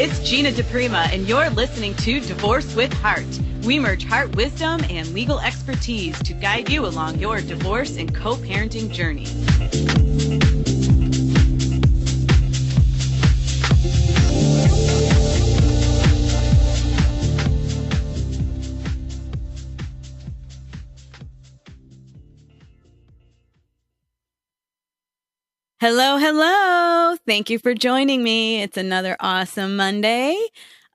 it's Gina DePrima, and you're listening to Divorce with Heart. We merge heart wisdom and legal expertise to guide you along your divorce and co-parenting journey. Hello, hello. Thank you for joining me. It's another awesome Monday.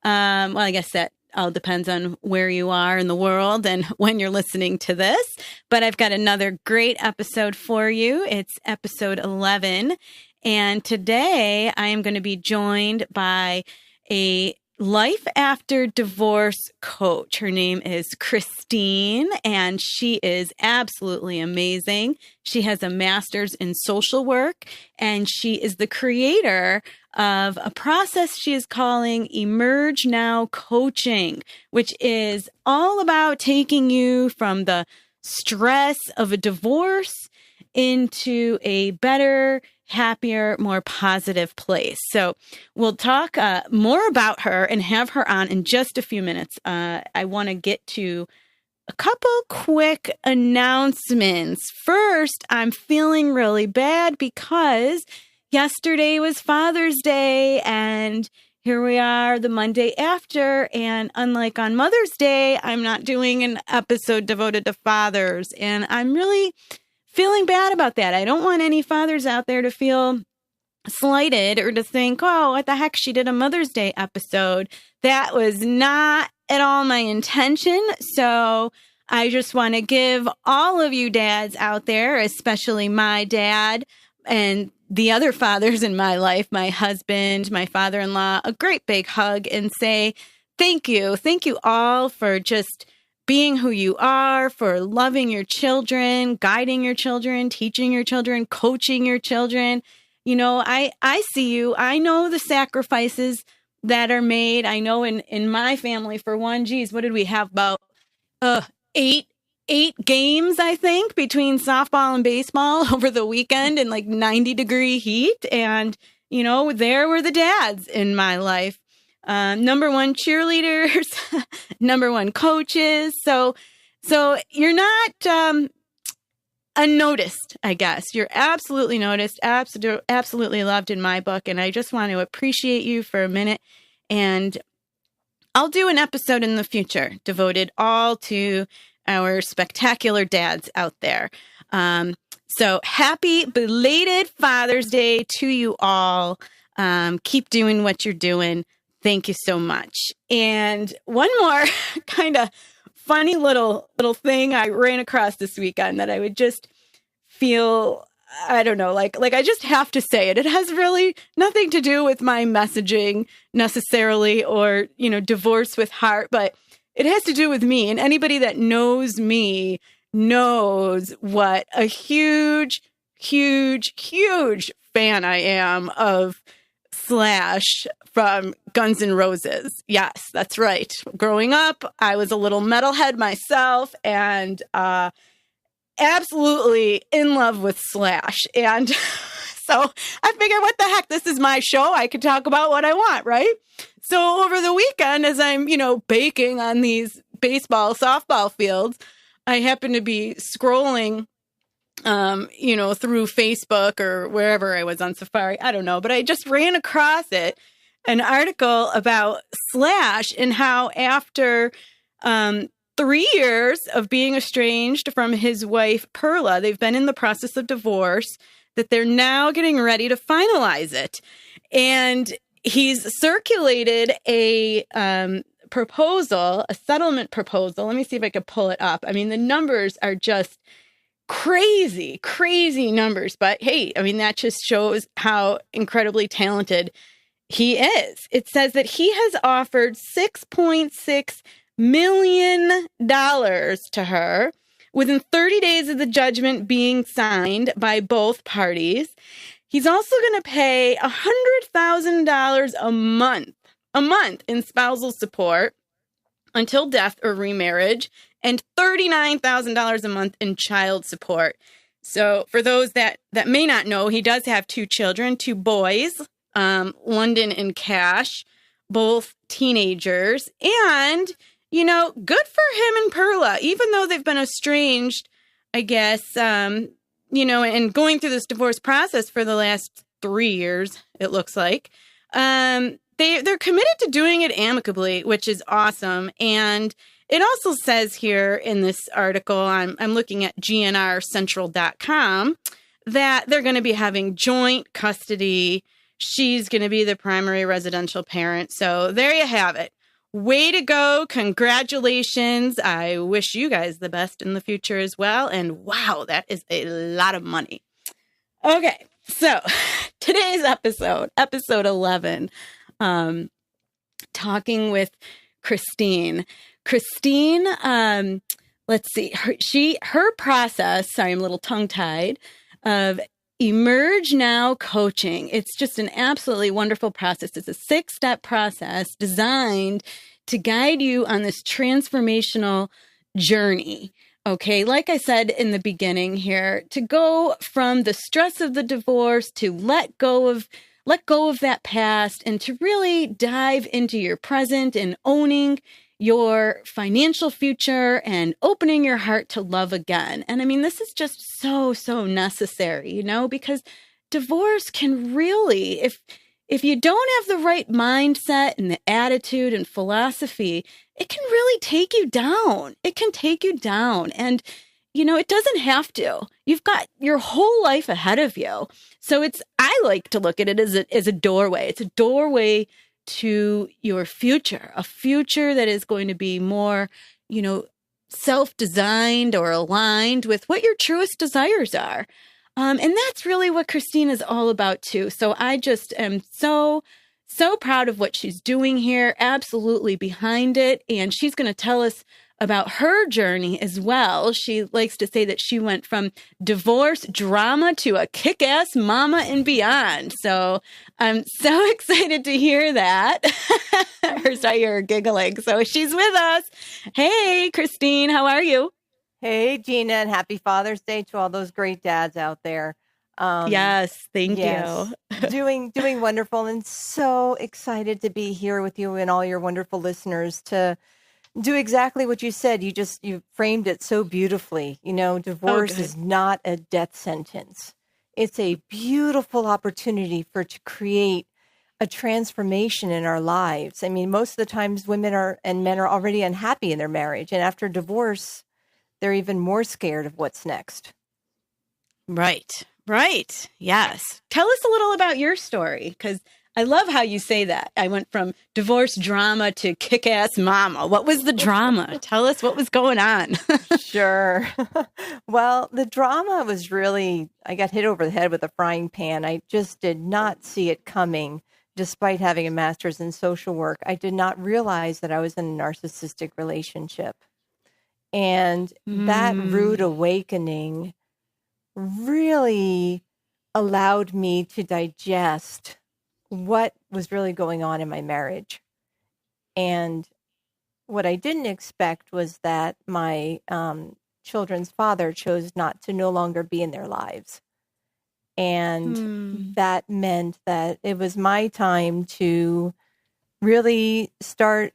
Well, I guess that all depends on where you are in the world and when you're listening to this. But I've got another great episode for you. It's episode 11. And today I am going to be joined by a life after divorce coach. Her name is Christine, and she is absolutely amazing. She has a master's in social work, and she is the creator of a process she is calling Emerge Now Coaching, which is all about taking you from the stress of a divorce into a better, happier, more positive place. So we'll talk more about her and have her on in just a few minutes. I want to get to a couple quick announcements. First, I'm feeling really bad because yesterday was Father's Day, and here we are the Monday after. And unlike on Mother's Day, I'm not doing an episode devoted to fathers. And I'm really feeling bad about that. I don't want any fathers out there to feel slighted or to think, oh, what the heck, she did a Mother's Day episode. That was not at all my intention. So I just want to give all of you dads out there, especially my dad and the other fathers in my life, my husband, my father-in-law, a great big hug and say, thank you. Thank you all for just being who you are, for loving your children, guiding your children, teaching your children, coaching your children. You know, I see you. I know the sacrifices that are made. I know in my family, for one, geez, what did we have? About eight games, I think, between softball and baseball over the weekend in like 90-degree heat. And, you know, there were the dads in my life. Number one cheerleaders, number one coaches. So you're not unnoticed, I guess. You're absolutely noticed, absolutely loved in my book. And I just want to appreciate you for a minute. And I'll do an episode in the future devoted all to our spectacular dads out there. So happy belated Father's Day to you all. Keep doing what you're doing. Thank you so much. And one more kind of funny little thing I ran across this weekend that I would just feel, I don't know, like I just have to say it. It has really nothing to do with my messaging necessarily or, you know, divorce with heart, but it has to do with me. And anybody that knows me knows what a huge, huge, huge fan I am of Slash from Guns N' Roses. Yes, that's right. Growing up, I was a little metalhead myself and absolutely in love with Slash. And so I figured, what the heck? This is my show. I could talk about what I want, right? So over the weekend, as I'm, you know, baking on these baseball, softball fields, I happen to be scrolling you know, through Facebook or wherever I was on Safari. I don't know, but I just ran across it, an article about Slash and how after 3 years of being estranged from his wife, Perla, they've been in the process of divorce, that they're now getting ready to finalize it. And he's circulated a proposal, a settlement proposal. Let me see if I can pull it up. I mean, the numbers are just crazy, crazy numbers. But hey, I mean, that just shows how incredibly talented he is. It says that he has offered $6.6 million to her within 30 days of the judgment being signed by both parties. He's also going to pay $100,000 a month in spousal support until death or remarriage, and $39,000 a month in child support. So for those that may not know, he does have 2 children, 2 boys, London and Cash. both teenagers. And, you know, good for him and Perla, even though they've been estranged, I guess, you know, and going through this divorce process for the last 3 years, it looks like. They're committed to doing it amicably, which is awesome. And it also says here in this article, I'm looking at gnrcentral.com, that they're going to be having joint custody. She's going to be the primary residential parent. So there you have it. Way to go. Congratulations. I wish you guys the best in the future as well. And wow, that is a lot of money. Okay, so today's episode 11, talking with Christine. Christine, let's see, her process, sorry, I'm a little tongue-tied, of Emerge Now coaching. It's just an absolutely wonderful process. It's a 6-step process designed to guide you on this transformational journey. Okay, like I said in the beginning here, to go from the stress of the divorce to let go of that past and to really dive into your present and owning your financial future and opening your heart to love again. And I mean, this is just so necessary, you know, because divorce can really, if you don't have the right mindset and the attitude and philosophy, it can really take you down. It can take you down. And, you know, it doesn't have to. You've got your whole life ahead of you. So I like to look at it as a doorway. It's a doorway to your future, a future that is going to be more, you know, self-designed or aligned with what your truest desires are. And that's really what Christine is all about too. So I just am so proud of what she's doing here, absolutely behind it. And she's going to tell us about her journey as well. She likes to say that she went from divorce drama to a kick-ass mama and beyond. So I'm so excited to hear that. I hear her giggling. So she's with us. Hey, Christine, how are you? Hey, Gina, and happy Father's Day to all those great dads out there. Yes, thank you. doing wonderful, and so excited to be here with you and all your wonderful listeners to do exactly what you said. You framed it so beautifully. You know, divorce is not a death sentence. It's a beautiful opportunity to create a transformation in our lives. I mean, most of the times women and men are already unhappy in their marriage. And after divorce, they're even more scared of what's next. Right. Yes. Tell us a little about your story, because I love how you say that. I went from divorce drama to kick-ass mama. What was the drama? Tell us what was going on. Sure. Well, the drama was really, I got hit over the head with a frying pan. I just did not see it coming. Despite having a master's in social work, I did not realize that I was in a narcissistic relationship. And that rude awakening really allowed me to digest what was really going on in my marriage. And what I didn't expect was that my children's father chose not to no longer be in their lives. And that meant that it was my time to really start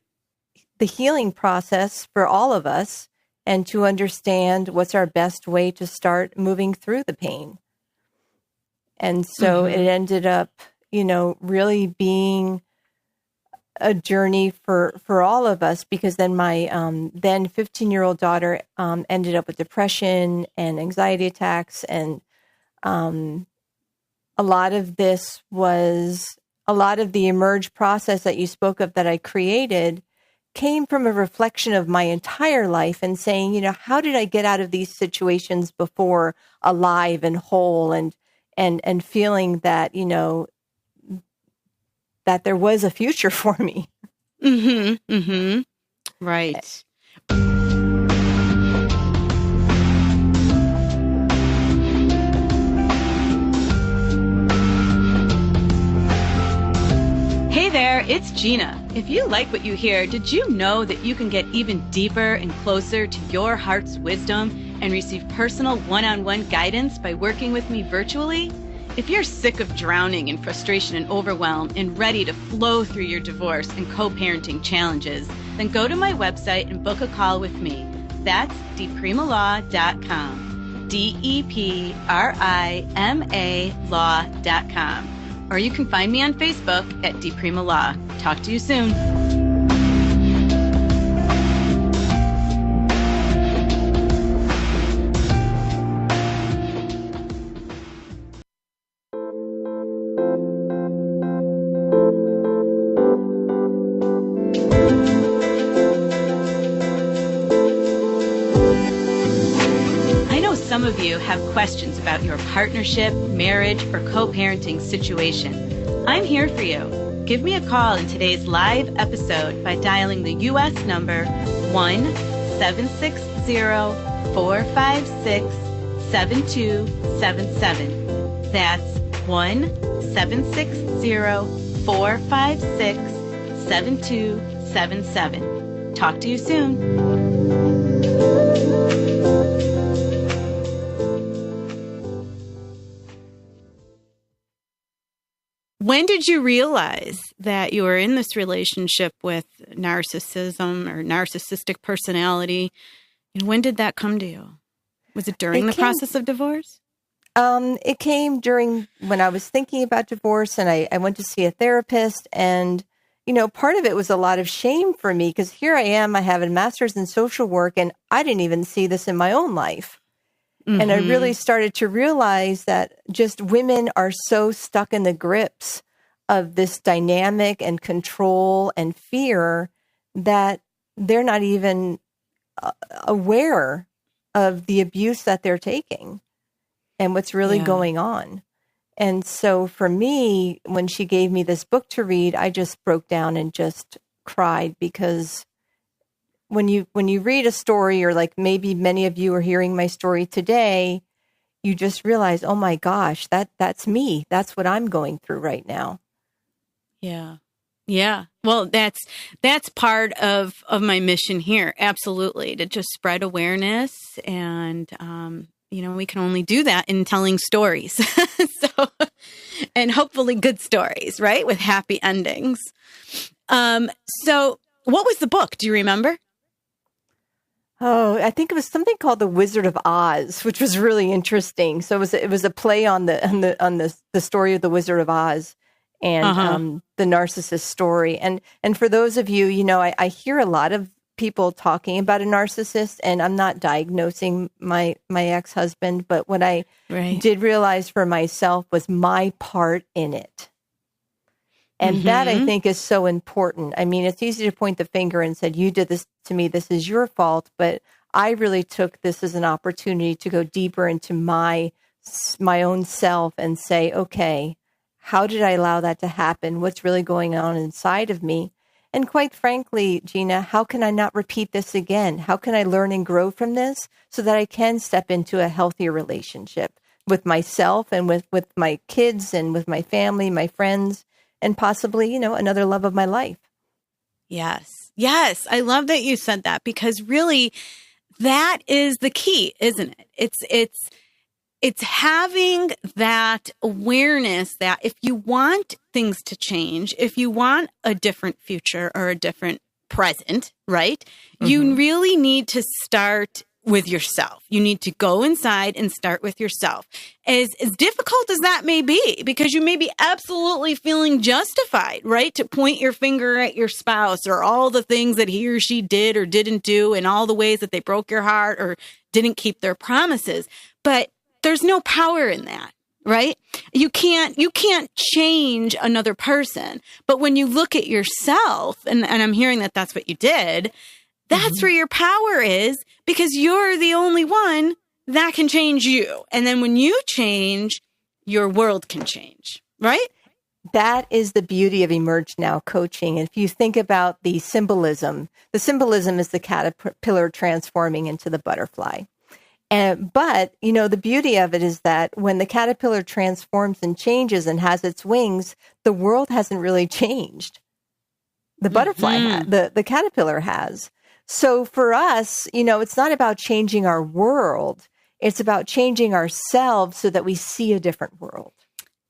the healing process for all of us and to understand what's our best way to start moving through the pain. And so it ended up, you know, really being a journey for all of us, because then my then 15-year-old daughter ended up with depression and anxiety attacks. And a lot of this was a lot of the Emerge process that you spoke of that I created came from a reflection of my entire life and saying, you know, how did I get out of these situations before alive and whole and feeling that, you know, that there was a future for me. Right. Hey there, it's Gina. If you like what you hear, did you know that you can get even deeper and closer to your heart's wisdom and receive personal one-on-one guidance by working with me virtually? If you're sick of drowning in frustration and overwhelm and ready to flow through your divorce and co-parenting challenges, then go to my website and book a call with me. That's deprima.com, DEPRIMA law.com. Or you can find me on Facebook at Deprima Law. Talk to you soon. Some of you have questions about your partnership, marriage, or co-parenting situation. I'm here for you. Give me a call in today's live episode by dialing the U.S. number 1-760-456-7277. That's 1-760-456-7277. Talk to you soon. When did you realize that you were in this relationship with narcissism or narcissistic personality? And when did that come to you? Was it during the process of divorce? It came during when I was thinking about divorce, and I went to see a therapist. And, part of it was a lot of shame for me because here I am, I have a master's in social work, and I didn't even see this in my own life. Mm-hmm. And I really started to realize that just women are so stuck in the grips of this dynamic and control and fear that they're not even aware of the abuse that they're taking and what's really going on. And so for me, when she gave me this book to read, I just broke down and just cried because when you read a story, or like maybe many of you are hearing my story today, you just realize, oh my gosh, that's me. That's what I'm going through right now. Yeah. Yeah. Well, that's part of my mission here. Absolutely. To just spread awareness. And, we can only do that in telling stories. And hopefully good stories, right? With happy endings. So what was the book? Do you remember? Oh, I think it was something called The Wizard of Oz, which was really interesting. So it was a play on the story of the Wizard of Oz and the narcissist story. And for those of you, I hear a lot of people talking about a narcissist, and I'm not diagnosing my ex-husband, but what I did realize for myself was my part in it. And that, I think, is so important. I mean, it's easy to point the finger and say, you did this to me, this is your fault. But I really took this as an opportunity to go deeper into my own self and say, okay, how did I allow that to happen? What's really going on inside of me? And quite frankly, Gina, how can I not repeat this again? How can I learn and grow from this so that I can step into a healthier relationship with myself and with my kids and with my family, my friends, and possibly, another love of my life. Yes. Yes. I love that you said that because really that is the key, isn't it? It's having that awareness that if you want things to change, if you want a different future or a different present, right? You really need to start with yourself. You need to go inside and start with yourself. As difficult as that may be, because you may be absolutely feeling justified, right? To point your finger at your spouse or all the things that he or she did or didn't do and all the ways that they broke your heart or didn't keep their promises. But there's no power in that, right? You can't change another person. But when you look at yourself, and I'm hearing that that's what you did, that's where your power is, because you're the only one that can change you. And then when you change, your world can change, right? That is the beauty of Emerge Now coaching. And if you think about the symbolism is the caterpillar transforming into the butterfly. But the beauty of it is that when the caterpillar transforms and changes and has its wings, the world hasn't really changed. The butterfly, the caterpillar has. So for us, it's not about changing our world. It's about changing ourselves so that we see a different world.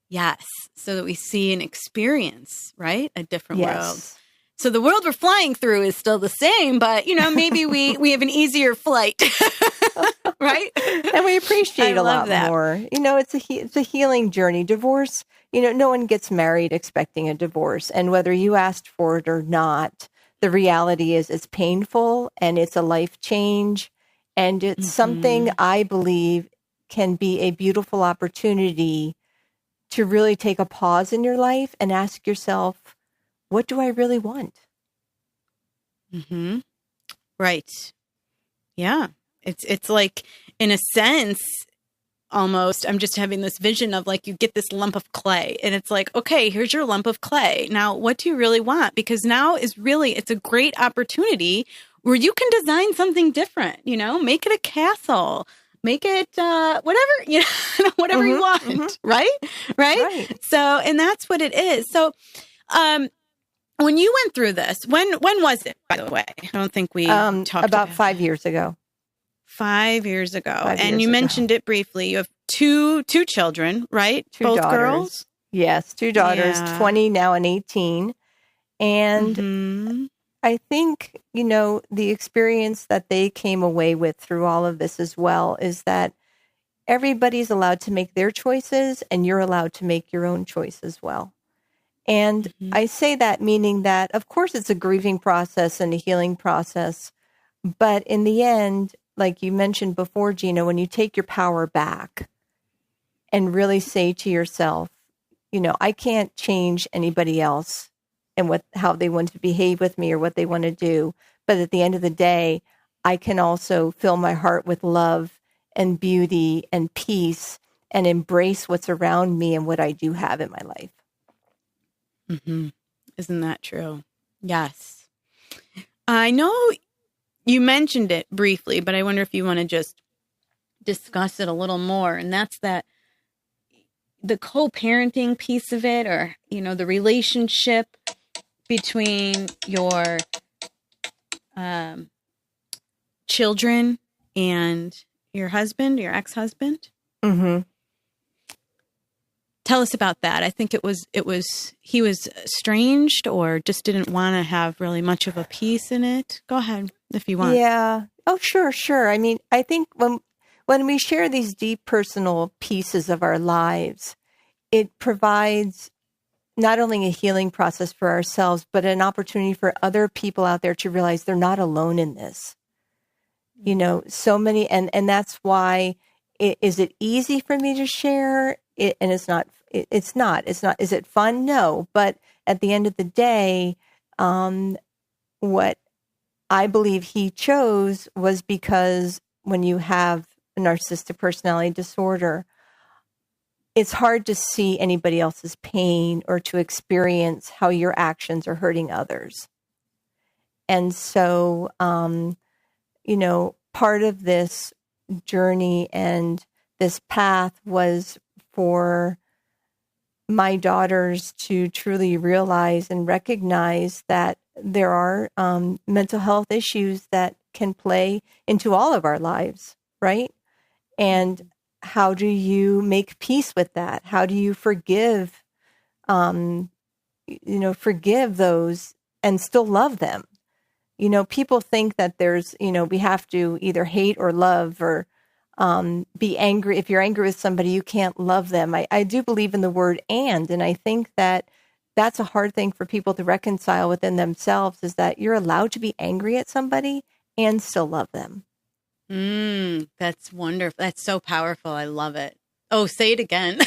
Yes. So that we see and experience, right? A different world. Yes. So the world we're flying through is still the same, but maybe we have an easier flight, right? And we appreciate I a love lot that. more. It's a healing journey. Divorce, no one gets married expecting a divorce. And whether you asked for it or not, the reality is it's painful and it's a life change. And it's something I believe can be a beautiful opportunity to really take a pause in your life and ask yourself, what do I really want? Mm-hmm. Right. Yeah. It's like, in a sense, almost, I'm just having this vision of like, you get this lump of clay and it's like, okay, here's your lump of clay. Now, what do you really want? Because now it's a great opportunity where you can design something different, make it a castle, make it, whatever, whatever you want. Right. Right. So, and that's what it is. So, when you went through this, when was it, by the way? I don't think we talked about 5 years ago. 5 years ago. 5 And years you ago. mentioned it briefly. You have two children, right? Two Both daughters. girls? Yes, two daughters, Yeah. 20 now and 18. And Mm-hmm. I think, the experience that they came away with through all of this as well is that everybody's allowed to make their choices and you're allowed to make your own choice as well. And I say that meaning that, of course, it's a grieving process and a healing process. But in the end, like you mentioned before, Gina, when you take your power back and really say to yourself, I can't change anybody else and how they want to behave with me or what they want to do. But at the end of the day, I can also fill my heart with love and beauty and peace and embrace what's around me and what I do have in my life. Mm-hmm. Isn't that true? Yes. I know you mentioned it briefly, but I wonder if you want to just discuss it a little more. And that's that the co-parenting piece of it, or, the relationship between your children and your husband, your ex-husband. Mm-hmm. Tell us about that. I think he was estranged or just didn't want to have really much of a piece in it. Go ahead if you want. Yeah. Oh, sure. I mean, I think when we share these deep personal pieces of our lives, it provides not only a healing process for ourselves, but an opportunity for other people out there to realize they're not alone in this. So many, and that's why is it easy for me to share it? And it's not, is it fun? No. But at the end of the day, what I believe he chose was because when you have a narcissistic personality disorder, it's hard to see anybody else's pain or to experience how your actions are hurting others. And so, part of this journey and this path was for my daughters to truly realize and recognize that there are mental health issues that can play into all of our lives, right? And how do you make peace with that? How do you forgive, forgive those and still love them? People think that there's, we have to either hate or love or be angry. If you're angry with somebody, you can't love them. I do believe in the word and I think that that's a hard thing for people to reconcile within themselves, is that you're allowed to be angry at somebody and still love them. That's wonderful. That's so powerful. I love it. Oh, say it again.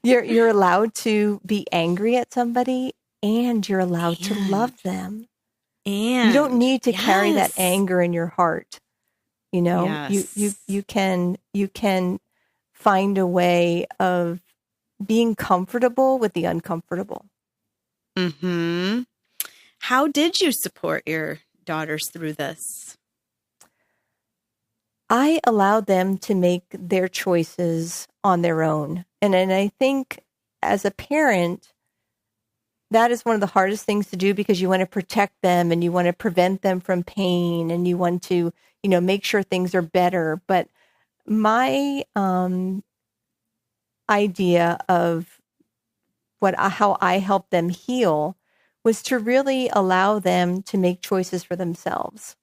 You're allowed to be angry at somebody and you're allowed to love them. And you don't need to carry that anger in your heart. You can find a way of being comfortable with the uncomfortable. Mm-hmm. How did you support your daughters through this? I allowed them to make their choices on their own. And I think as a parent, that is one of the hardest things to do because you want to protect them and you want to prevent them from pain and you want to, make sure things are better. But my idea of how I help them heal was to really allow them to make choices for themselves.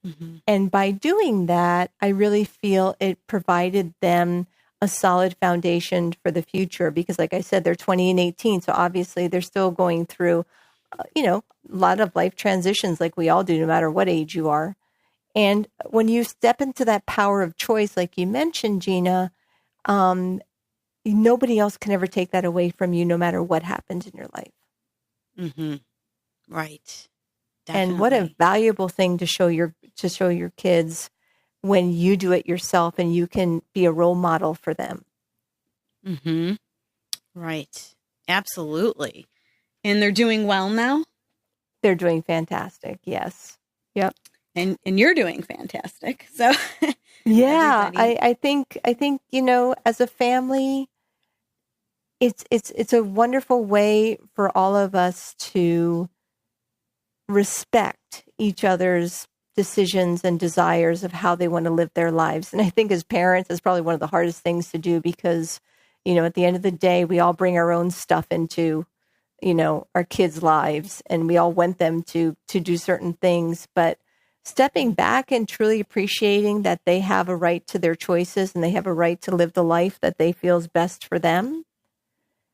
Mm-hmm. And by doing that, I really feel it provided them a solid foundation for the future because, like I said, they're 20 and 18. So obviously they're still going through, a lot of life transitions like we all do, no matter what age you are. And when you step into that power of choice, like you mentioned, Gina, nobody else can ever take that away from you, no matter what happens in your life. Mm-hmm. Right. And what a valuable thing to show your kids when you do it yourself and you can be a role model for them. Mm-hmm. Right. Absolutely. And they're doing well now? They're doing fantastic. Yes. Yep. And you're doing fantastic. So yeah, I think, as a family, it's a wonderful way for all of us to respect each other's decisions and desires of how they want to live their lives. And I think as parents, it's probably one of the hardest things to do because, at the end of the day, we all bring our own stuff into, our kids' lives and we all want them to do certain things. But stepping back and truly appreciating that they have a right to their choices and they have a right to live the life that they feel is best for them.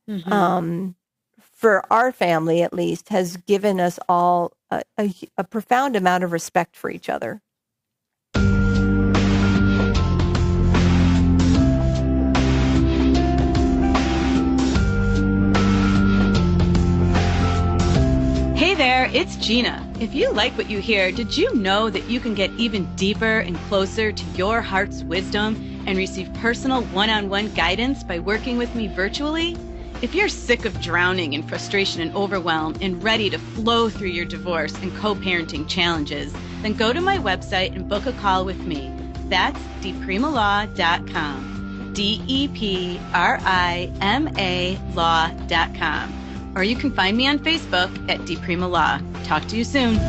Mm-hmm. For our family, at least, has given us all a profound amount of respect for each other. Hey there, it's Gina. If you like what you hear, did you know that you can get even deeper and closer to your heart's wisdom and receive personal one-on-one guidance by working with me virtually? If you're sick of drowning in frustration and overwhelm and ready to flow through your divorce and co-parenting challenges, then go to my website and book a call with me. That's deprima.com, DEPRIMA law.com. Or you can find me on Facebook at Deprima Law. Talk to you soon.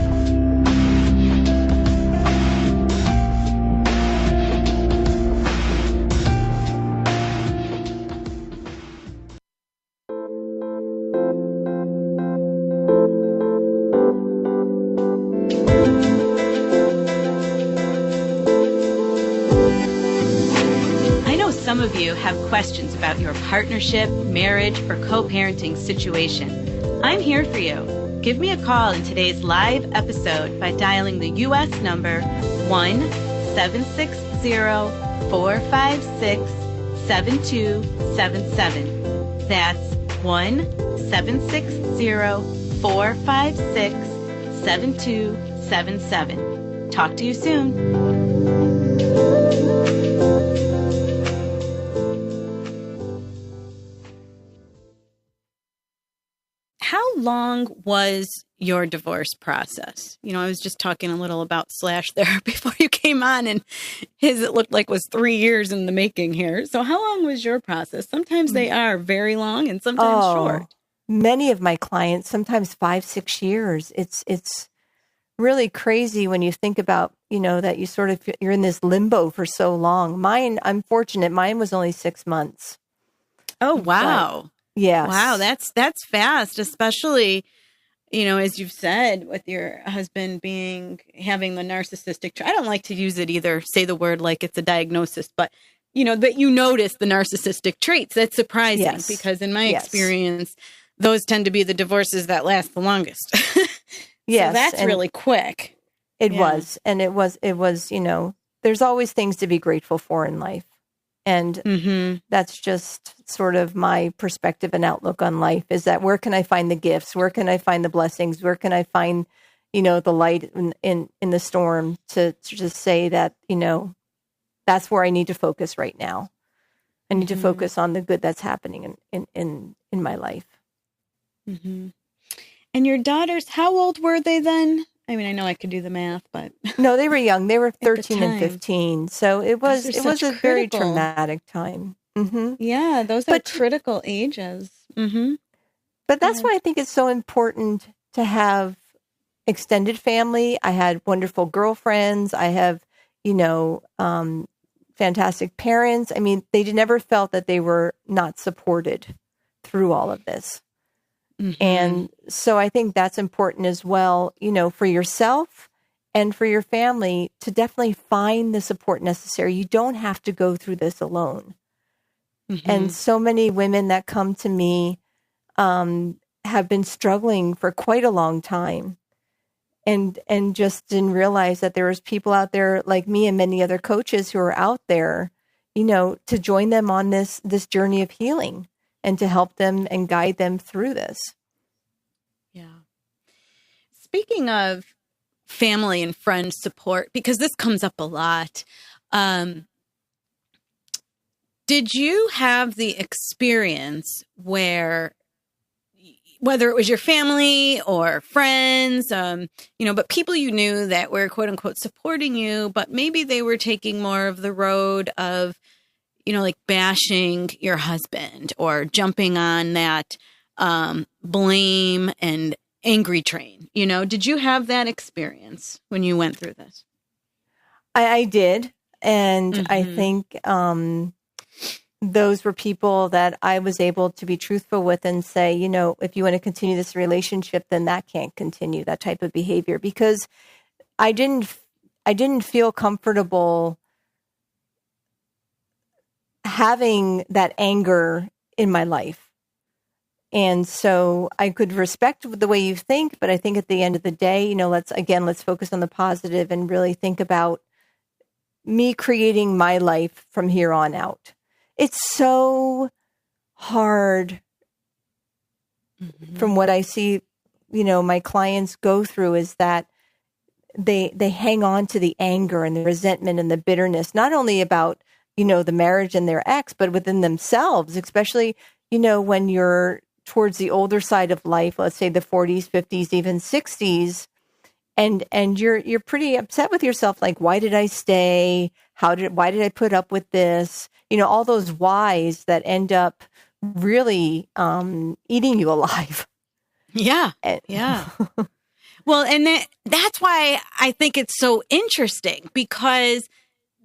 Some of you have questions about your partnership, marriage, or co-parenting situation. I'm here for you. Give me a call in today's live episode by dialing the U.S. number 1-760-456-7277. That's 1-760-456-7277. Talk to you soon. How long was your divorce process? I was just talking a little about Slash there before you came on, and it looked like was 3 years in the making here. So how long was your process? Sometimes they are very long and sometimes short. Many of my clients, sometimes 5-6 years. It's really crazy when you think about, that you're in this limbo for so long. I'm fortunate. Mine was only 6 months. Oh, wow. But, yes. Wow, that's fast, especially, as you've said, with your husband having the narcissistic trait. I don't like to use it either, say the word like it's a diagnosis, but, that you notice the narcissistic traits. That's surprising because in my experience, those tend to be the divorces that last the longest. Yes. So that's really quick. It was. And it was, there's always things to be grateful for in life. And that's just sort of my perspective and outlook on life is that where can I find the gifts? Where can I find the blessings? Where can I find, the light in the storm to just say that, that's where I need to focus right now. I need to focus on the good that's happening in my life. Mm-hmm. And your daughters, how old were they then? I mean, I know I could do the math, but no, they were young. They were 13 and 15. So it was a very traumatic time. Mm-hmm. Yeah, those are critical ages. Mm-hmm. But that's why I think it's so important to have extended family. I had wonderful girlfriends. I have, fantastic parents. I mean, they never felt that they were not supported through all of this. Mm-hmm. And so I think that's important as well, for yourself and for your family to definitely find the support necessary. You don't have to go through this alone. Mm-hmm. And so many women that come to me have been struggling for quite a long time and just didn't realize that there was people out there like me and many other coaches who are out there, to join them on this journey of healing and to help them and guide them through this. Yeah. Speaking of family and friend support, because this comes up a lot, did you have the experience where, whether it was your family or friends, but people you knew that were quote unquote supporting you, but maybe they were taking more of the road of, like bashing your husband or jumping on that blame and angry train? Did you have that experience when you went through this? I did. And mm-hmm. I think those were people that I was able to be truthful with and say, if you want to continue this relationship, then that can't continue, that type of behavior, because I didn't feel comfortable having that anger in my life. And so I could respect the way you think, but I think at the end of the day, let's focus on the positive and really think about me creating my life from here on out. It's so hard mm-hmm. from what I see, my clients go through is that they hang on to the anger and the resentment and the bitterness, not only about, the marriage and their ex, but within themselves, especially, when you're towards the older side of life, let's say the 40s, 50s, even 60s, and you're pretty upset with yourself. Like, why did I stay? Why did I put up with this? All those whys that end up really eating you alive. Yeah. Yeah. Well, and that's why I think it's so interesting, because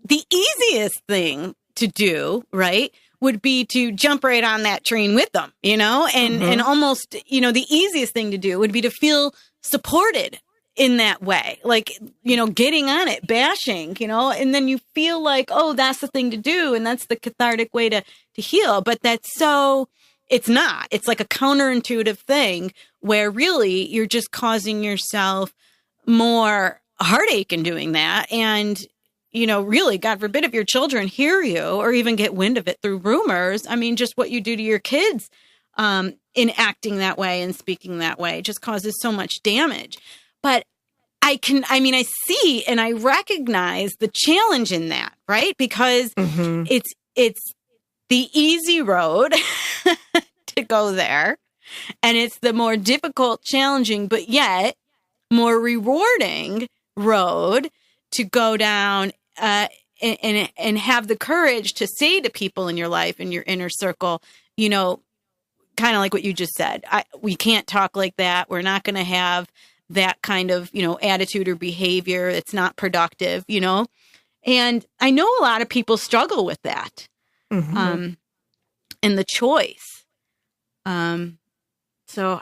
the easiest thing to do, right, would be to jump right on that train with them, and mm-hmm. and almost, the easiest thing to do would be to feel supported in that way, like, getting on it, bashing, and then you feel like, oh, that's the thing to do. And that's the cathartic way to heal. But it's not, it's like a counterintuitive thing where really you're just causing yourself more heartache in doing that. And, really, God forbid, if your children hear you or even get wind of it through rumors, I mean, just what you do to your kids, in acting that way and speaking that way just causes so much damage. But I see and I recognize the challenge in that, right? Because mm-hmm. it's the easy road to go there. And it's the more difficult, challenging, but yet more rewarding road to go down and have the courage to say to people in your life, in your inner circle, kind of like what you just said. We can't talk like that. We're not going to have that kind of, attitude or behavior. It's not productive, and I know a lot of people struggle with that, mm-hmm. And the choice. So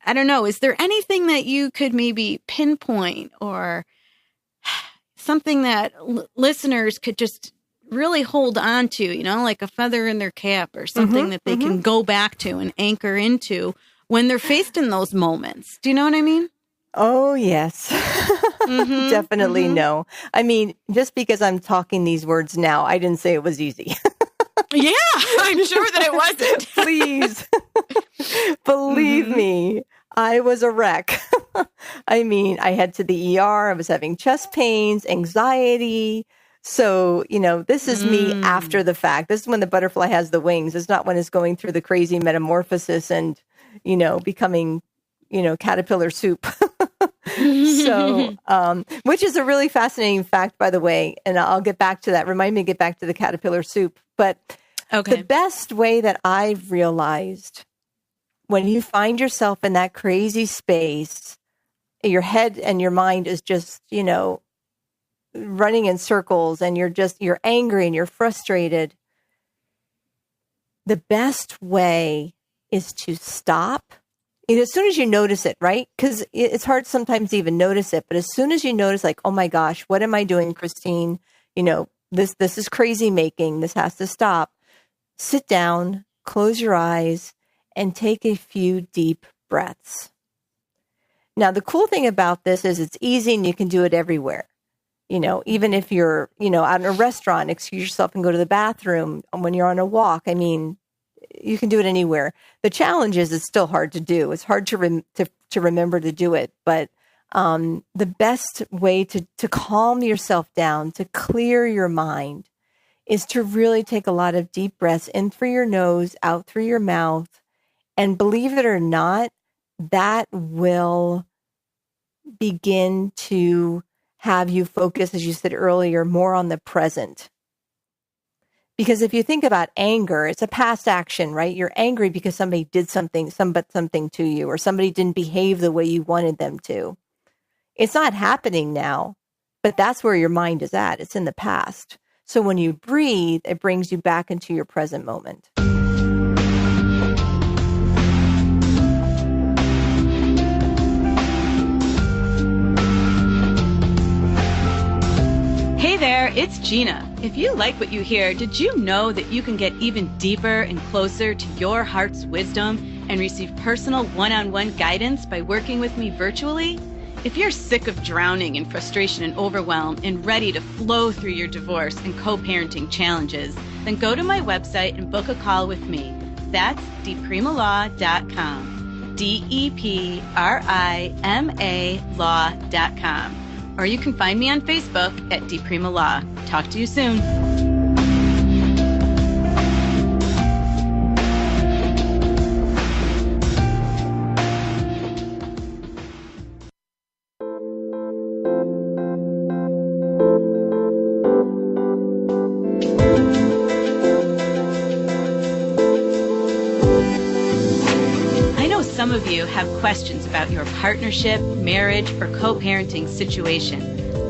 I don't know, is there anything that you could maybe pinpoint or something that listeners could just really hold on to, like a feather in their cap or something mm-hmm. that they mm-hmm. can go back to and anchor into when they're faced in those moments? Do you know what I mean? Oh, yes. Mm-hmm, definitely mm-hmm. no. I mean, just because I'm talking these words now, I didn't say it was easy. Yeah, I'm sure that it wasn't. Please. Believe mm-hmm. me, I was a wreck. I mean, I head to the ER. I was having chest pains, anxiety. So, this is me after the fact. This is when the butterfly has the wings. It's not when it's going through the crazy metamorphosis and, becoming, caterpillar soup. So, which is a really fascinating fact, by the way. And I'll get back to that. Remind me to get back to the caterpillar soup. But okay. The best way that I've realized when you find yourself in that crazy space, your head and your mind is just, running in circles and you're angry and you're frustrated, the best way is to stop. And as soon as you notice it, right? Because it's hard sometimes to even notice it. But as soon as you notice, like, oh my gosh, what am I doing, Christine? This is crazy making. This has to stop. Sit down, close your eyes, and take a few deep breaths. Now, the cool thing about this is it's easy and you can do it everywhere. Even if you're, out in a restaurant, excuse yourself and go to the bathroom. When you're on a walk, I mean, you can do it anywhere. The challenge is it's still hard to do. It's hard to remember to do it. But the best way to calm yourself down, to clear your mind, is to really take a lot of deep breaths in through your nose, out through your mouth. And believe it or not, that will begin to have you focus, as you said earlier, more on the present. Because if you think about anger, it's a past action, right? You're angry because somebody did something to you, or somebody didn't behave the way you wanted them to. It's not happening now, but that's where your mind is at. It's in the past. So when you breathe, it brings you back into your present moment. Hey there, it's Gina. If you like what you hear, did you know that you can get even deeper and closer to your heart's wisdom and receive personal one-on-one guidance by working with me virtually? If you're sick of drowning in frustration and overwhelm and ready to flow through your divorce and co-parenting challenges, then go to my website and book a call with me. That's deprima.com, DEPRIMA law.com. Or you can find me on Facebook at Deprima Law. Talk to you soon. Some of you have questions about your partnership, marriage, or co-parenting situation.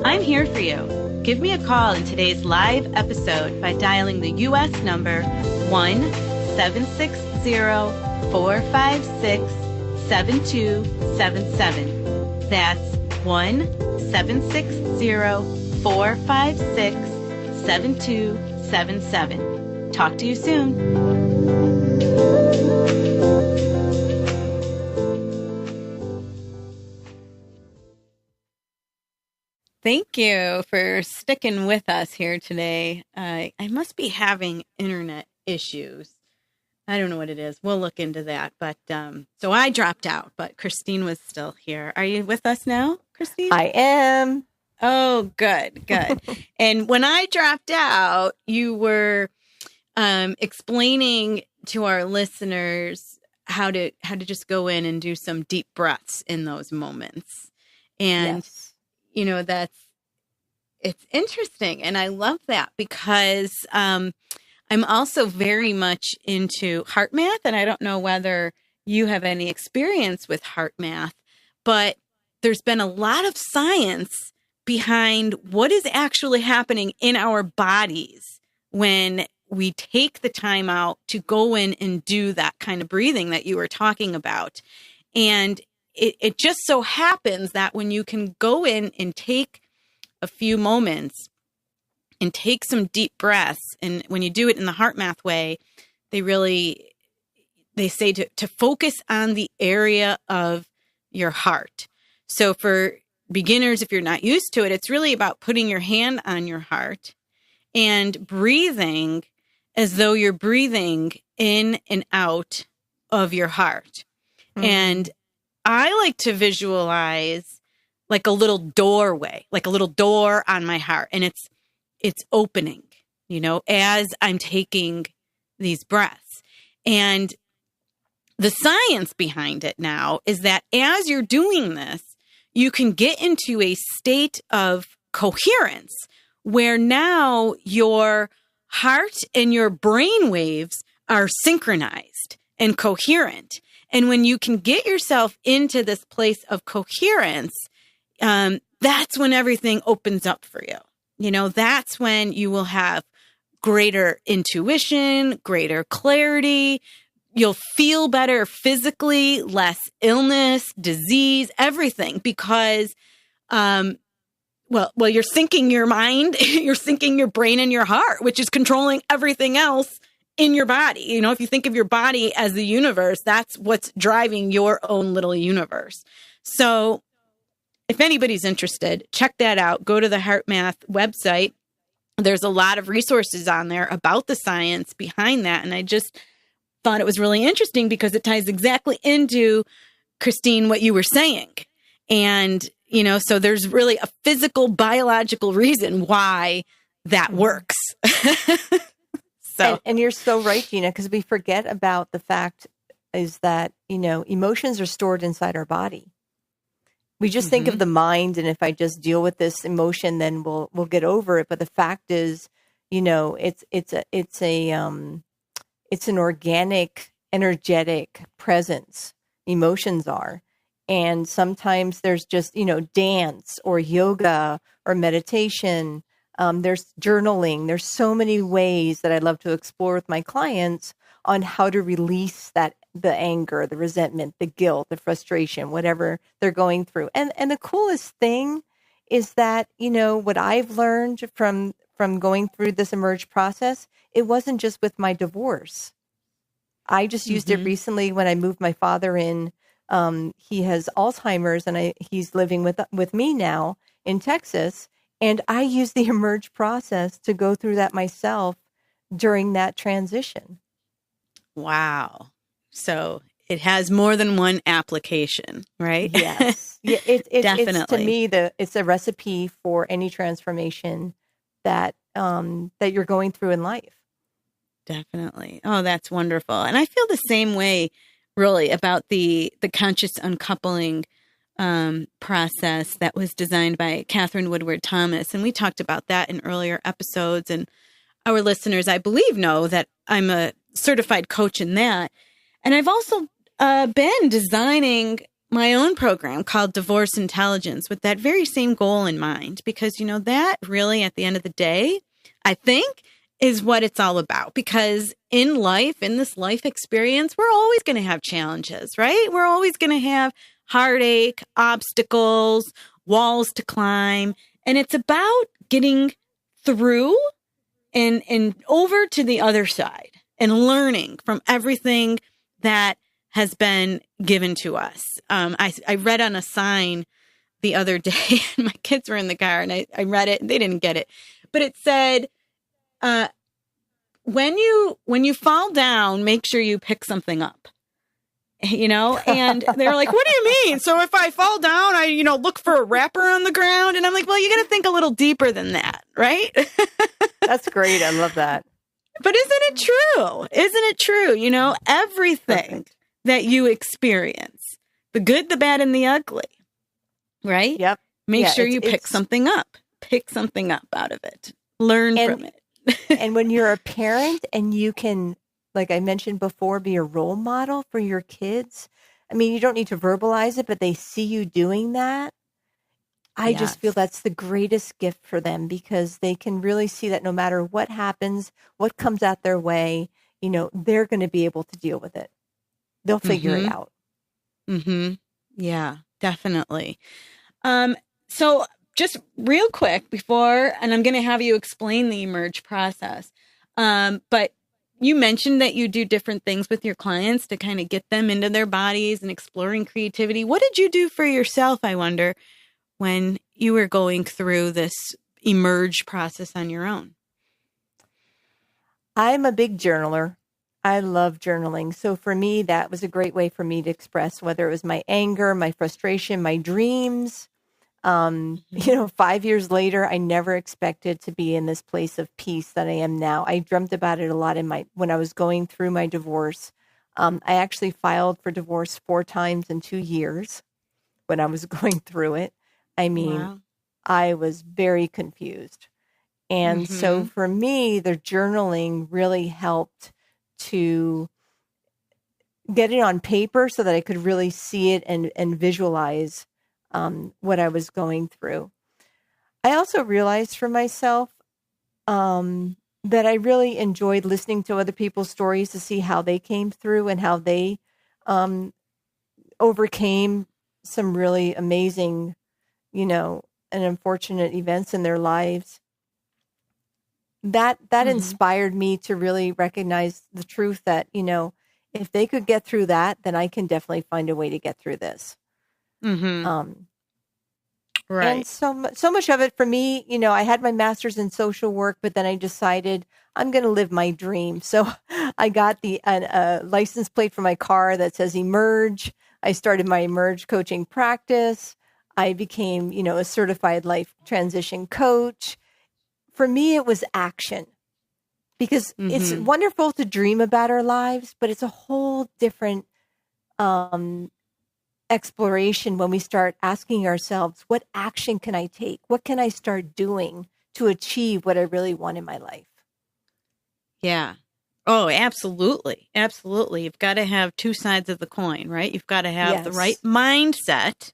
I'm here for you. Give me a call in today's live episode by dialing the U.S. number 1-760-456-7277. That's 1-760-456-7277. Talk to you soon. Thank you for sticking with us here today. I must be having internet issues. I don't know what it is. We'll look into that. But so I dropped out, but Christine was still here. Are you with us now, Christine? I am. Oh, good. And when I dropped out, you were explaining to our listeners how to just go in and do some deep breaths in those moments. And yes. It's interesting. And I love that because I'm also very much into heart math. And I don't know whether you have any experience with heart math, but there's been a lot of science behind what is actually happening in our bodies when we take the time out to go in and do that kind of breathing that you were talking about. And it just so happens that when you can go in and take a few moments and take some deep breaths, and when you do it in the heart math way, they say to focus on the area of your heart. So for beginners, if you're not used to it, it's really about putting your hand on your heart and breathing as though you're breathing in and out of your heart. Mm-hmm. And I like to visualize like a little doorway, like a little door on my heart. And it's opening, as I'm taking these breaths. And the science behind it now is that as you're doing this, you can get into a state of coherence where now your heart and your brain waves are synchronized and coherent. And when you can get yourself into this place of coherence, that's when everything opens up for you. that's when you will have greater intuition, greater clarity. You'll feel better physically, less illness, disease, everything, because, well, you're syncing your mind, you're syncing your brain and your heart, which is controlling everything else in your body. If you think of your body as the universe, that's what's driving your own little universe. So if anybody's interested, check that out. Go to the HeartMath website. There's a lot of resources on there about the science behind that. And I just thought it was really interesting because it ties exactly into, Christine, what you were saying. And, so there's really a physical, biological reason why that works. And you're so right, Gina, because we forget about the fact is that, emotions are stored inside our body. We just think of the mind, and if I just deal with this emotion, then we'll get over it. But the fact is, it's an organic, energetic presence. Emotions are. And sometimes there's just, dance or yoga or meditation. There's journaling. There's so many ways that I love to explore with my clients on how to release the anger, the resentment, the guilt, the frustration, whatever they're going through. And the coolest thing is that, what I've learned from going through this Emerge process, it wasn't just with my divorce. I just used it recently when I moved my father in. He has Alzheimer's, and he's living with me now in Texas. And I used the Emerge process to go through that myself during that transition. Wow. So it has more than one application, right? Yes. Yeah, Definitely. It's, to me, it's a recipe for any transformation that you're going through in life. Definitely. Oh, that's wonderful. And I feel the same way, really, about the conscious uncoupling process that was designed by Catherine Woodward Thomas. And we talked about that in earlier episodes. And our listeners, I believe, know that I'm a certified coach in that. And I've also been designing my own program called Divorce Intelligence with that very same goal in mind, because, that really, at the end of the day, I think, is what it's all about. Because in life, in this life experience, we're always going to have challenges, right? We're always going to have heartache, obstacles, walls to climb. And it's about getting through and over to the other side and learning from everything that has been given to us. I read on a sign the other day, and my kids were in the car, and I read it, and they didn't get it. But it said, when you fall down, make sure you pick something up. And they're like, what do you mean? So if I fall down, I, look for a wrapper on the ground. And I'm like, well, you got to think a little deeper than that, right? That's great. I love that. But isn't it true? Isn't it true? Everything Perfect. that you experience, the good, the bad, and the ugly, right? Yep. Make sure you pick something up. Pick something up out of it. Learn from it. And when you're a parent and you can, like I mentioned before, be a role model for your kids. I mean, you don't need to verbalize it, but they see you doing that. I just feel that's the greatest gift for them, because they can really see that no matter what happens, what comes out their way, they're going to be able to deal with it. They'll figure it out. Yeah, definitely. So just real quick before, and I'm going to have you explain the Emerge process. But you mentioned that you do different things with your clients to kind of get them into their bodies and exploring creativity. What did you do for yourself, I wonder, when you were going through this Emerge process on your own? I'm a big journaler. I love journaling. So for me, that was a great way for me to express whether it was my anger, my frustration, my dreams. 5 years later, I never expected to be in this place of peace that I am now. I dreamt about it a lot when I was going through my divorce. I actually filed for divorce 4 times in 2 years when I was going through it. I mean, wow. I was very confused. And so for me, the journaling really helped to get it on paper so that I could really see it and visualize what I was going through. I also realized for myself that I really enjoyed listening to other people's stories to see how they came through and how they overcame some really amazing, and unfortunate events in their lives. That inspired me to really recognize the truth that, if they could get through that, then I can definitely find a way to get through this. Right. And so much of it for me, I had my master's in social work, but then I decided I'm going to live my dream. So I got the license plate for my car that says Emerge. I started my Emerge coaching practice. I became, a certified life transition coach. For me, it was action, because it's wonderful to dream about our lives, but it's a whole different exploration when we start asking ourselves, what action can I take? What can I start doing to achieve what I really want in my life? Yeah. Oh, absolutely. Absolutely. You've got to have two sides of the coin, right? You've got to have the right mindset,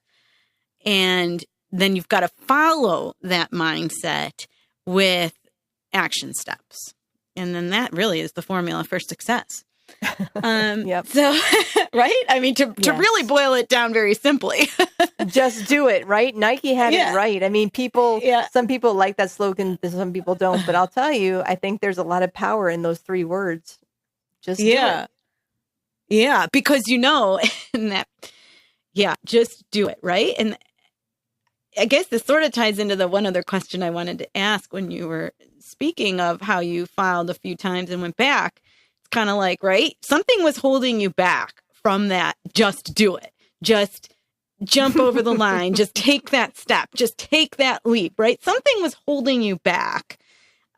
and then you've got to follow that mindset with action steps. And then that really is the formula for success. So, right? I mean, to really boil it down very simply. Just do it, right? Nike had it right. I mean, some people like that slogan, some people don't, but I'll tell you, I think there's a lot of power in those 3 words. Just do it. Yeah, because just do it, right? And I guess this sort of ties into the one other question I wanted to ask when you were speaking of how you filed a few times and went back. It's kind of like, right? Something was holding you back from that. Just do it. Just jump over the line. Just take that step. Just take that leap, right? Something was holding you back.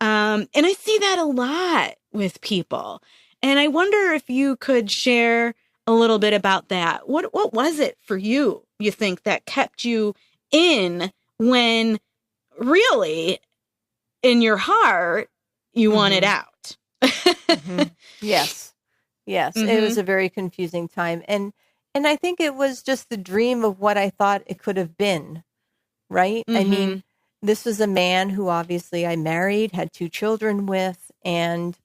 And I see that a lot with people. And I wonder if you could share a little bit about that. What was it for you think, that kept you in when really in your heart you wanted out? Yes. It was a very confusing time. And I think it was just the dream of what I thought it could have been. Right. I mean, this was a man who obviously I married, had 2 children with, and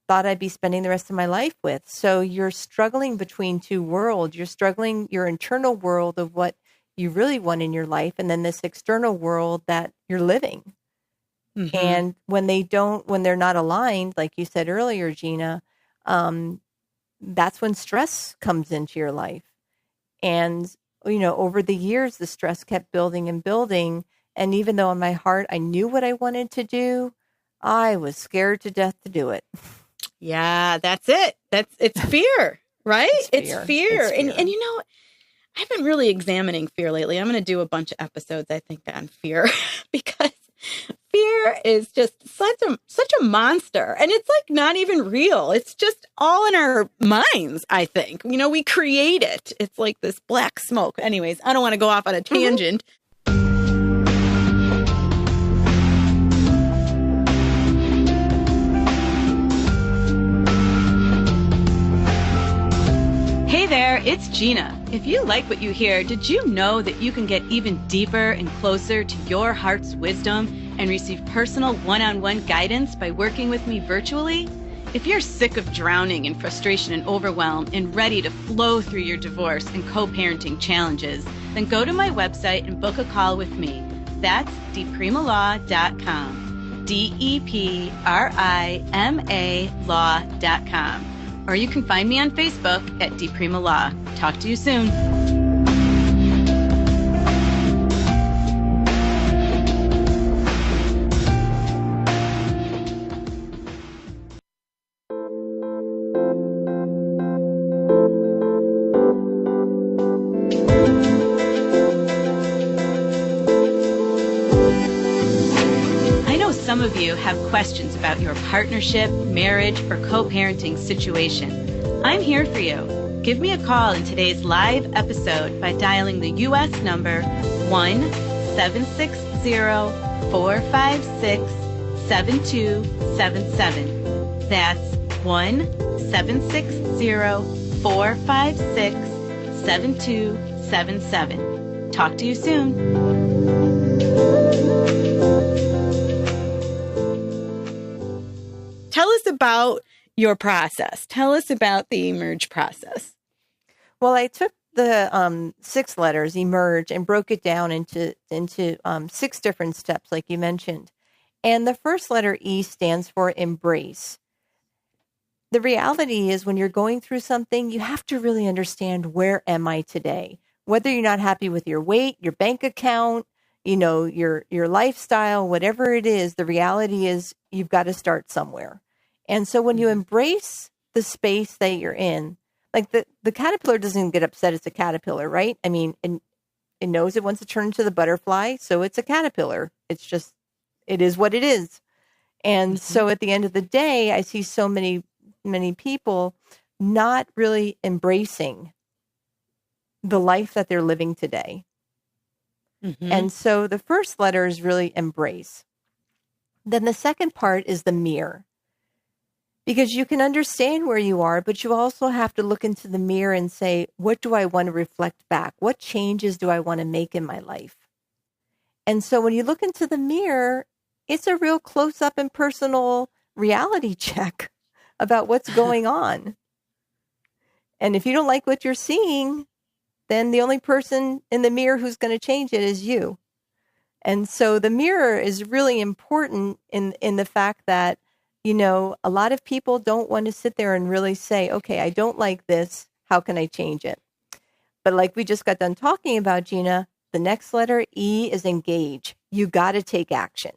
thought I'd be spending the rest of my life with. So you're struggling between 2 worlds. You're struggling your internal world of what you really want in your life, and then this external world that you're living. And when they're not aligned, like you said earlier, Gina, that's when stress comes into your life. And, over the years, the stress kept building and building. And even though in my heart, I knew what I wanted to do, I was scared to death to do it. Yeah, that's it. It's fear, right? It's fear. And I've been really examining fear lately. I'm going to do a bunch of episodes, I think, on fear because fear is just such a monster, and it's like not even real. It's just all in our minds, I think. We create it. It's like this black smoke. Anyways, I don't want to go off on a tangent. Hey there, it's Gina. If you like what you hear, did you know that you can get even deeper and closer to your heart's wisdom and receive personal one-on-one guidance by working with me virtually? If you're sick of drowning in frustration and overwhelm and ready to flow through your divorce and co-parenting challenges, then go to my website and book a call with me. That's deprima.com. DEPRIMA law.com. Or you can find me on Facebook at Deprima Law. Talk to you soon. Some of you have questions about your partnership, marriage, or co-parenting situation. I'm here for you. Give me a call in today's live episode by dialing the U.S. number 1-760-456-7277. That's 1-760-456-7277. Talk to you soon. Tell us about your process. Tell us about the emerge process. Well, I took the 6 letters, emerge, and broke it down into 6 different steps, like you mentioned. And the first letter, E, stands for embrace. The reality is when you're going through something, you have to really understand, where am I today? Whether you're not happy with your weight, your bank account, your lifestyle, whatever it is, the reality is you've got to start somewhere. And so when you embrace the space that you're in, like the caterpillar doesn't get upset it's a caterpillar, right? I mean, and it knows it wants to turn into the butterfly, so it's a caterpillar. It's just, it is what it is. And so at the end of the day, I see so many people not really embracing the life that they're living today. And so the first letter is really embrace. Then the second part is the mirror. Because you can understand where you are, but you also have to look into the mirror and say, what do I want to reflect back? What changes do I want to make in my life? And so when you look into the mirror, it's a real close-up and personal reality check about what's going on. And if you don't like what you're seeing, then the only person in the mirror who's going to change it is you. And so the mirror is really important in the fact that, a lot of people don't want to sit there and really say, okay, I don't like this. How can I change it? But like we just got done talking about, Gina, the next letter, E, is engage. You got to take action.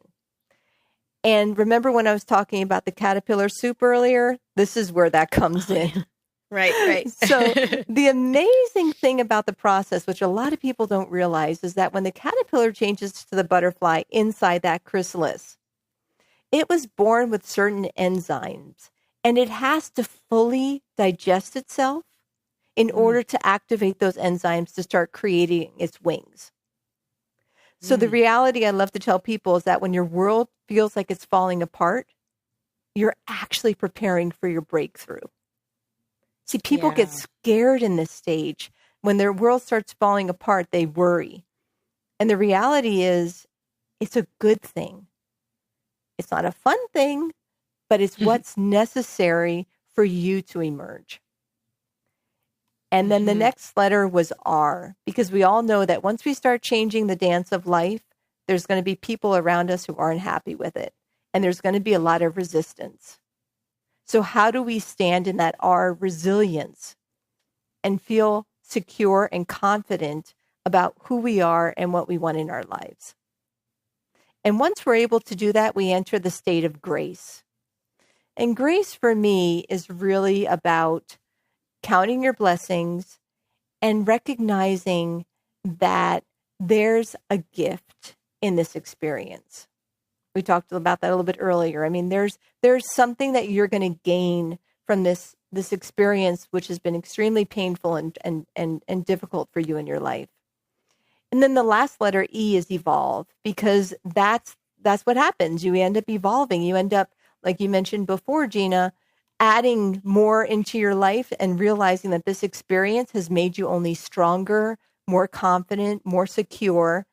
And remember when I was talking about the caterpillar soup earlier? This is where that comes in. Right. So the amazing thing about the process, which a lot of people don't realize, is that when the caterpillar changes to the butterfly inside that chrysalis, it was born with certain enzymes, and it has to fully digest itself in order to activate those enzymes to start creating its wings. So the reality I love to tell people is that when your world feels like it's falling apart, you're actually preparing for your breakthrough. See, people get scared in this stage. When their world starts falling apart, they worry. And the reality is, it's a good thing. It's not a fun thing, but it's what's necessary for you to emerge. And then the next letter was R, because we all know that once we start changing the dance of life, there's going to be people around us who aren't happy with it. And there's going to be a lot of resistance. So how do we stand in that R, resilience, and feel secure and confident about who we are and what we want in our lives? And once we're able to do that, we enter the state of grace. And grace for me is really about counting your blessings and recognizing that there's a gift in this experience. We talked about that a little bit earlier. I mean, there's something that you're going to gain from this experience, which has been extremely painful and difficult for you in your life. And then the last letter, E, is evolve, because that's what happens. You end up evolving. You end up, like you mentioned before, Gina, adding more into your life and realizing that this experience has made you only stronger, more confident, more secure,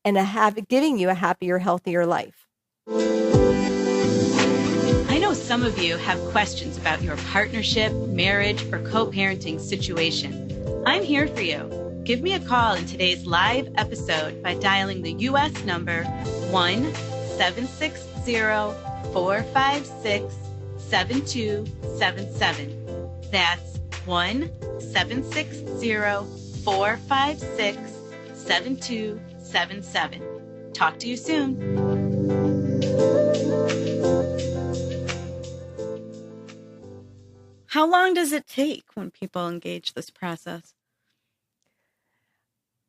and giving you a happier, healthier life. I know some of you have questions about your partnership, marriage, or co-parenting situation. I'm here for you. Give me a call in today's live episode by dialing the U.S. number 1-760-456-7277. That's 1-760-456-7277. Talk to you soon. How long does it take when people engage this process?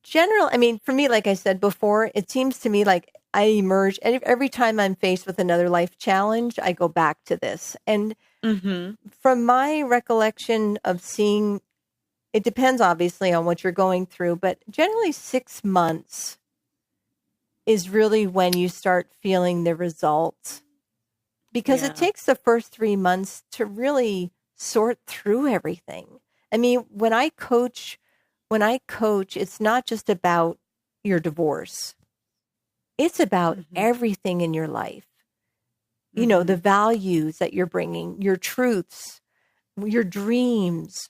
For me, like I said before, it seems to me like I emerge every time I'm faced with another life challenge, I go back to this. And from my recollection of seeing, it depends obviously on what you're going through, but generally 6 months is really when you start feeling the results, because it takes the first 3 months to really sort through everything. I mean, when I coach, it's not just about your divorce. It's about everything in your life. You know, the values that you're bringing, your truths, your dreams.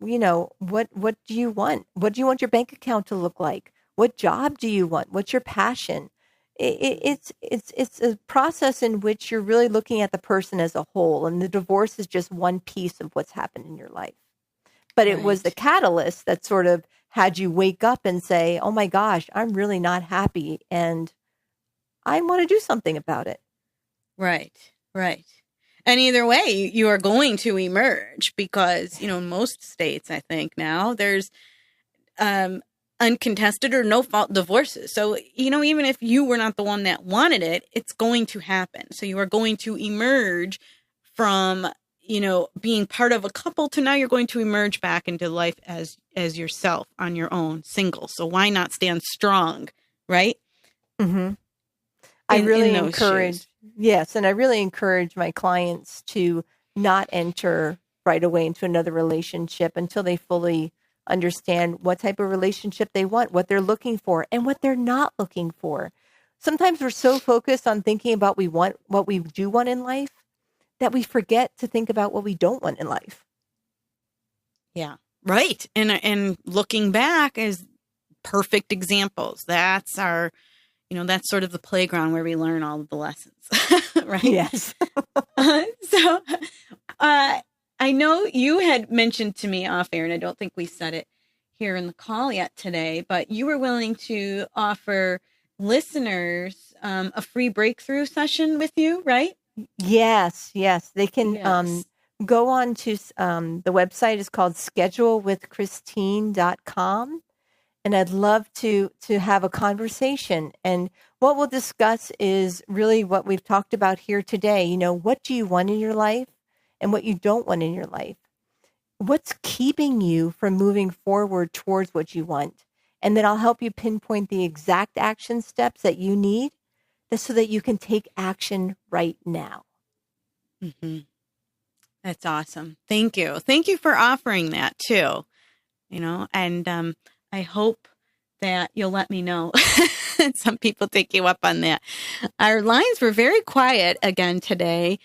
You know, what do you want? What do you want your bank account to look like? What job do you want? What's your passion? It's a process in which you're really looking at the person as a whole, and the divorce is just one piece of what's happened in your life. But it was the catalyst that sort of had you wake up and say, oh my gosh, I'm really not happy and I want to do something about it. Right. And either way, you are going to emerge because, in most states, I think now there's uncontested or no fault divorces. So, even if you were not the one that wanted it, it's going to happen. So you are going to emerge from, being part of a couple to now you're going to emerge back into life as yourself on your own, single. So why not stand strong, right? Mm-hmm. I really encourage, yes, and I really encourage my clients to not enter right away into another relationship until they fully understand what type of relationship they want, what they're looking for, and what they're not looking for. Sometimes we're so focused on thinking about what we do want in life that we forget to think about what we don't want in life. Yeah, right. And looking back is perfect examples. That's our, that's sort of the playground where we learn all of the lessons, right? Yes. So I know you had mentioned to me off air, and I don't think we said it here in the call yet today, but you were willing to offer listeners a free breakthrough session with you, right? Yes. They can go on to the website is called schedulewithchristine.com. And I'd love to have a conversation. And what we'll discuss is really what we've talked about here today. What do you want in your life and what you don't want in your life? What's keeping you from moving forward towards what you want? And then I'll help you pinpoint the exact action steps that you need so that you can take action right now. Mm-hmm. That's awesome. Thank you. Thank you for offering that too. And I hope that you'll let me know. Some people take you up on that. Our lines were very quiet again today.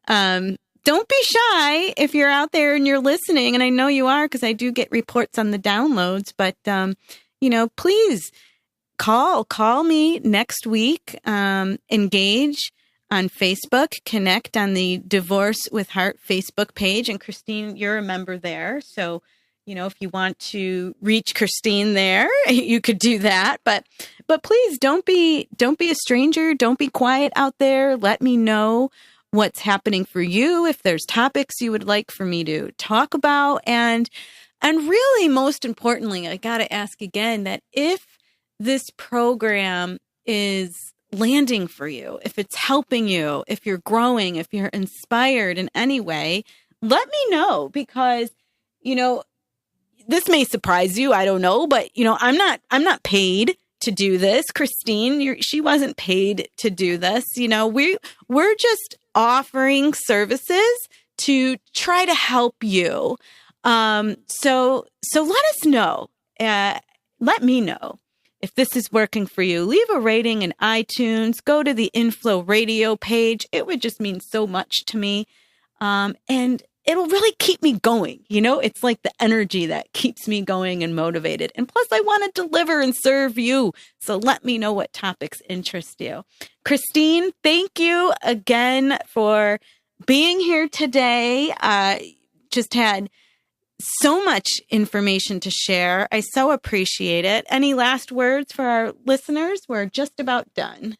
Don't be shy if you're out there and you're listening. And I know you are because I do get reports on the downloads. But, please call me next week. Engage on Facebook. Connect on the Divorce with Heart Facebook page. And Christine, you're a member there. So if you want to reach Christine there, you could do that. But please don't be a stranger. Don't be quiet out there. Let me know what's happening for you. If there's topics you would like for me to talk about. And really, most importantly, I got to ask again that if this program is landing for you, if it's helping you, if you're growing, if you're inspired in any way, let me know because, this may surprise you. I don't know, but I'm not paid to do this. Christine, she wasn't paid to do this. We're just offering services to try to help you. So let us know. Let me know if this is working for you. Leave a rating in iTunes. Go to the Inflow Radio page. It would just mean so much to me. And it'll really keep me going. It's like the energy that keeps me going and motivated. And plus, I want to deliver and serve you. So let me know what topics interest you. Christine, thank you again for being here today. Just had so much information to share. I so appreciate it. Any last words for our listeners? We're just about done.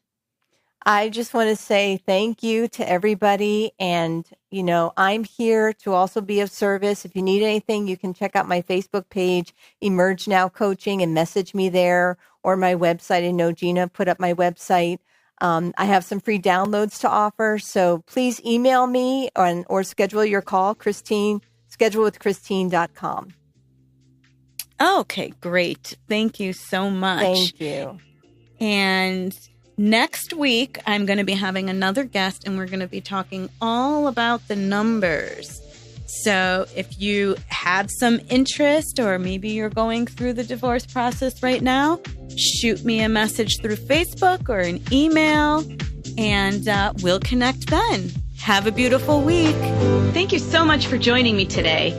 I just want to say thank you to everybody. And, I'm here to also be of service. If you need anything, you can check out my Facebook page, Emerge Now Coaching, and message me there, or my website. I know Gina put up my website. I have some free downloads to offer. So please email me or schedule your call, Christine, schedulewithchristine.com. Okay, great. Thank you so much. Thank you. And next week, I'm going to be having another guest, and we're going to be talking all about the numbers. So if you have some interest, or maybe you're going through the divorce process right now, shoot me a message through Facebook or an email, and we'll connect then. Have a beautiful week. Thank you so much for joining me today.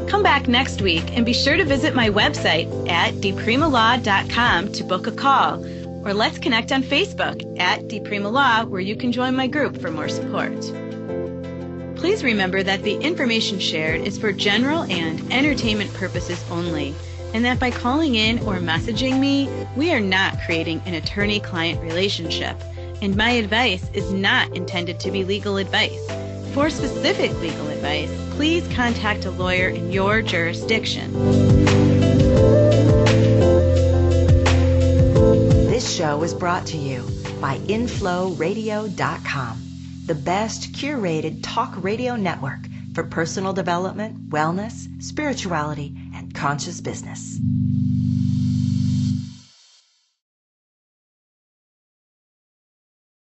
Come back next week and be sure to visit my website at dpremalaw.com to book a call, or let's connect on Facebook at dpremalaw, where you can join my group for more support. Please remember that the information shared is for general and entertainment purposes only, and that by calling in or messaging me, we are not creating an attorney-client relationship, and my advice is not intended to be legal advice. For specific legal advice, please contact a lawyer in your jurisdiction. This show is brought to you by InflowRadio.com, the best curated talk radio network for personal development, wellness, spirituality, and conscious business.